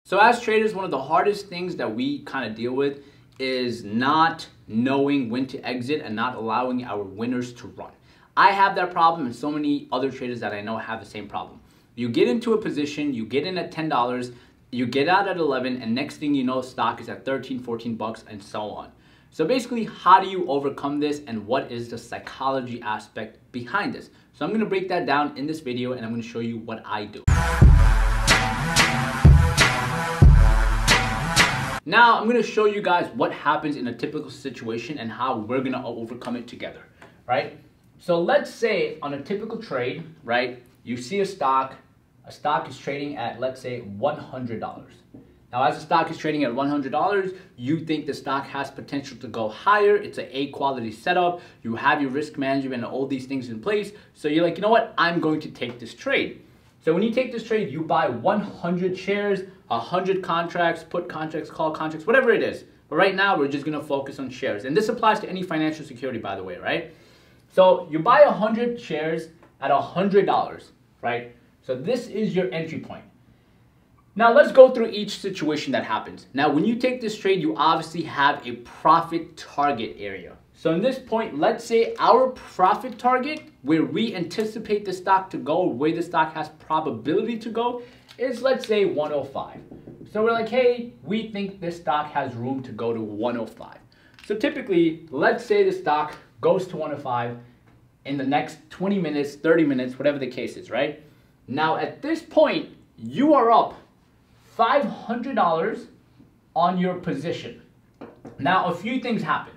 So as traders, one of the hardest things that we kind of deal with is not knowing when to exit and not allowing our winners to run. I have that problem, and so many other traders that I know have the same problem. You get into a position, you get in at $10, you get out at 11, and next thing you know, stock is at 13, 14 bucks and so on. So basically, how do you overcome this, and what is the psychology aspect behind this? So I'm going to break that down in this video, and I'm going to show you what I do. Now, I'm going to show you guys what happens in a typical situation and how we're going to overcome it together, right? So let's say on a typical trade, right, you see a stock is trading at, let's say, $100. Now, as the stock is trading at $100, you think the stock has potential to go higher. It's an A quality setup. You have your risk management and all these things in place. So you're like, you know what? I'm going to take this trade. So when you take this trade, you buy 100 shares, 100 contracts, put contracts, call contracts, whatever it is. But right now, we're just going to focus on shares. And this applies to any financial security, by the way, right? So you buy 100 shares at $100, right? So this is your entry point. Now let's go through each situation that happens. Now when you take this trade, you obviously have a profit target area. So in this point, let's say our profit target, where we anticipate the stock to go, where the stock has probability to go, is, let's say, 105. So we're like, hey, we think this stock has room to go to 105. So typically, let's say the stock goes to 105 in the next 20 minutes, 30 minutes, whatever the case is, right? Now at this point, you are up $500 on your position. Now a few things happen.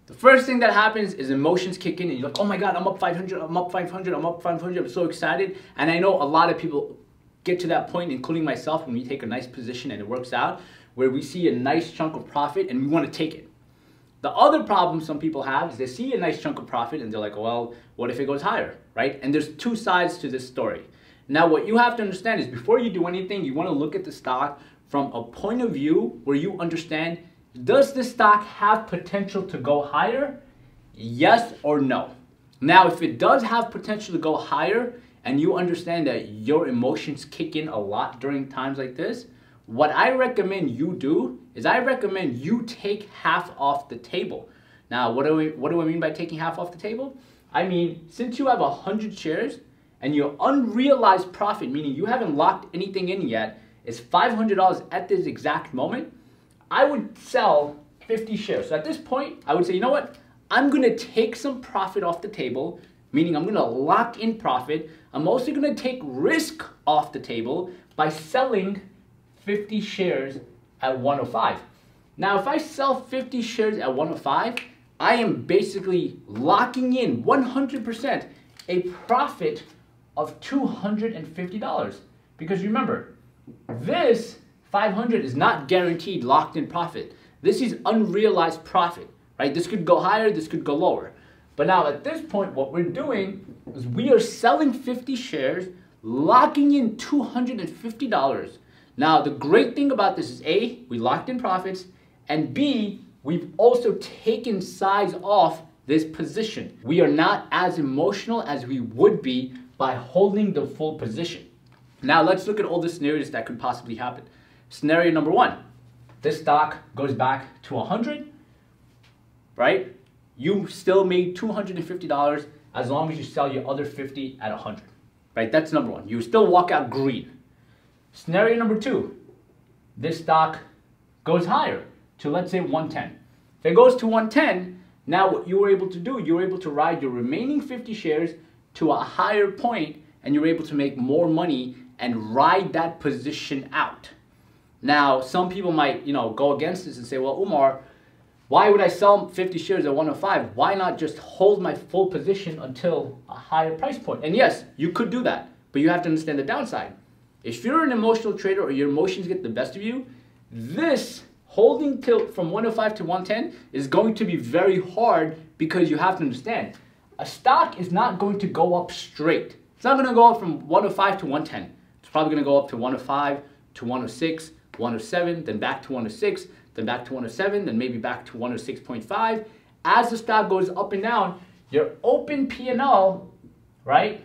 The first thing that happens is emotions kick in and you're like, oh my God, I'm up 500, I'm up 500, I'm up 500, I'm so excited. And I know a lot of people get to that point, including myself, when we take a nice position and it works out, where we see a nice chunk of profit and we want to take it. The other problem some people have is they see a nice chunk of profit and they're like, well, what if it goes higher, right? And there's two sides to this story. Now, what you have to understand is before you do anything, you want to look at the stock from a point of view where you understand, does this stock have potential to go higher? Yes or no? Now, if it does have potential to go higher and you understand that your emotions kick in a lot during times like this, what I recommend you do is I recommend you take half off the table. Now, what do I mean by taking half off the table? I mean, since you have 100 shares and your unrealized profit, meaning you haven't locked anything in yet, is $500 at this exact moment, I would sell 50 shares. So at this point, I would say, you know what? I'm going to take some profit off the table, meaning I'm going to lock in profit. I'm also going to take risk off the table by selling 50 shares at 105. Now, if I sell 50 shares at 105, I am basically locking in 100% a profit of $250. Because remember, this 500 is not guaranteed locked in profit. This is unrealized profit, right? This could go higher, this could go lower. But now at this point, what we're doing is we are selling 50 shares, locking in $250. Now, the great thing about this is A, we locked in profits, and B, we've also taken size off this position. We are not as emotional as we would be by holding the full position. Now, let's look at all the scenarios that could possibly happen. Scenario number one, this stock goes back to 100, right? You still made $250 as long as you sell your other 50 at 100, right? That's number one. You still walk out green. Scenario number two, this stock goes higher to, let's say, 110. If it goes to 110, now what you were able to do, you were able to ride your remaining 50 shares to a higher point and you're able to make more money and ride that position out. Now, some people might, go against this and say, well, Umar, why would I sell 50 shares at 105? Why not just hold my full position until a higher price point? And yes, you could do that, but you have to understand the downside. If you're an emotional trader or your emotions get the best of you, this holding till from 105 to 110 is going to be very hard because you have to understand, a stock is not going to go up straight. It's not going to go up from 105 to 110. It's probably going to go up to 105 to 106, 107, then back to 106, then back to 107, then maybe back to 106.5. As the stock goes up and down, your open P&L, right?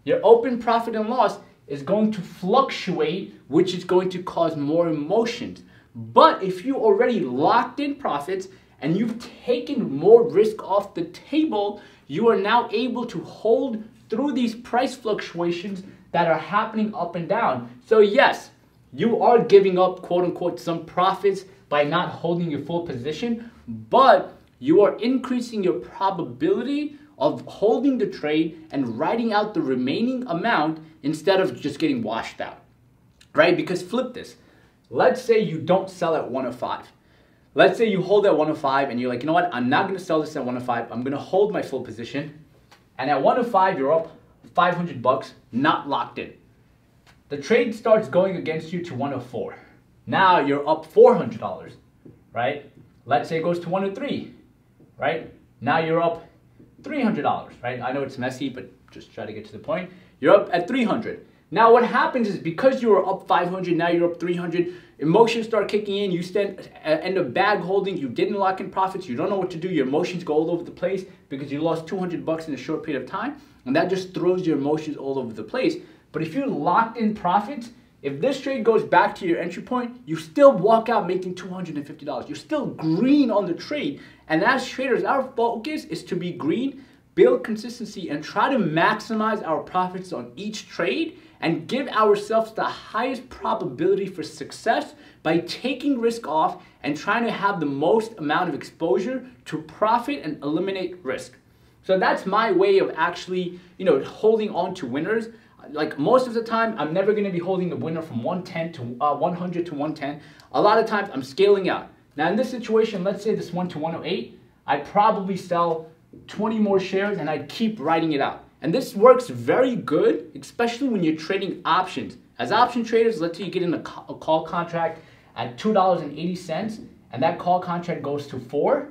Your open profit and loss is going to fluctuate, which is going to cause more emotions. But if you already locked in profits and you've taken more risk off the table, you are now able to hold through these price fluctuations that are happening up and down. So yes, you are giving up, quote unquote, some profits by not holding your full position, but you are increasing your probability of holding the trade and writing out the remaining amount instead of just getting washed out, right? Because flip this. Let's say you don't sell at 105. Let's say you hold at 105 and you're like, you know what? I'm not going to sell this at 105. I'm going to hold my full position. And at 105, you're up 500 bucks, not locked in. The trade starts going against you to 104. Now you're up $400, right? Let's say it goes to 103, right? Now you're up $300, right? I know it's messy, but just try to get to the point. You're up at 300. Now what happens is because you were up 500, now you're up 300, emotions start kicking in, you end up bag holding, you didn't lock in profits, you don't know what to do, your emotions go all over the place because you lost 200 bucks in a short period of time, and that just throws your emotions all over the place. But if you locked in profits, if this trade goes back to your entry point, you still walk out making $250. You're still green on the trade. And as traders, our focus is to be green, build consistency, and try to maximize our profits on each trade and give ourselves the highest probability for success by taking risk off and trying to have the most amount of exposure to profit and eliminate risk. So that's my way of actually, holding on to winners. Like most of the time, I'm never going to be holding the winner from 110 to 100 to 110. A lot of times, I'm scaling out. Now, in this situation, let's say this went to 108. I'd probably sell 20 more shares and I'd keep writing it out. And this works very good, especially when you're trading options. As option traders, let's say you get in a call contract at $2.80 and that call contract goes to 4,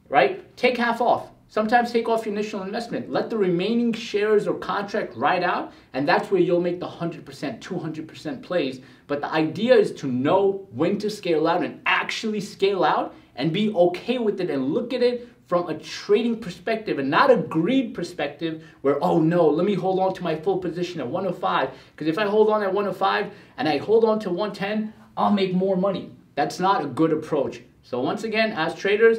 right? Take half off. Sometimes take off your initial investment. Let the remaining shares or contract ride out, and that's where you'll make the 100%, 200% plays. But the idea is to know when to scale out and actually scale out and be okay with it and look at it from a trading perspective and not a greed perspective where, oh no, let me hold on to my full position at 105. Because if I hold on at 105 and I hold on to 110, I'll make more money. That's not a good approach. So once again, as traders,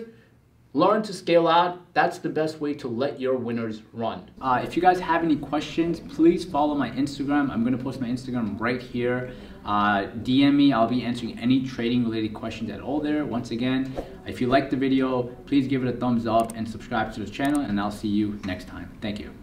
learn to scale out. That's the best way to let your winners run. If you guys have any questions, please follow my Instagram. I'm going to post my Instagram right here. DM me. I'll be answering any trading related questions at all there. Once again, if you like the video, please give it a thumbs up and subscribe to the channel, and I'll see you next time. Thank you.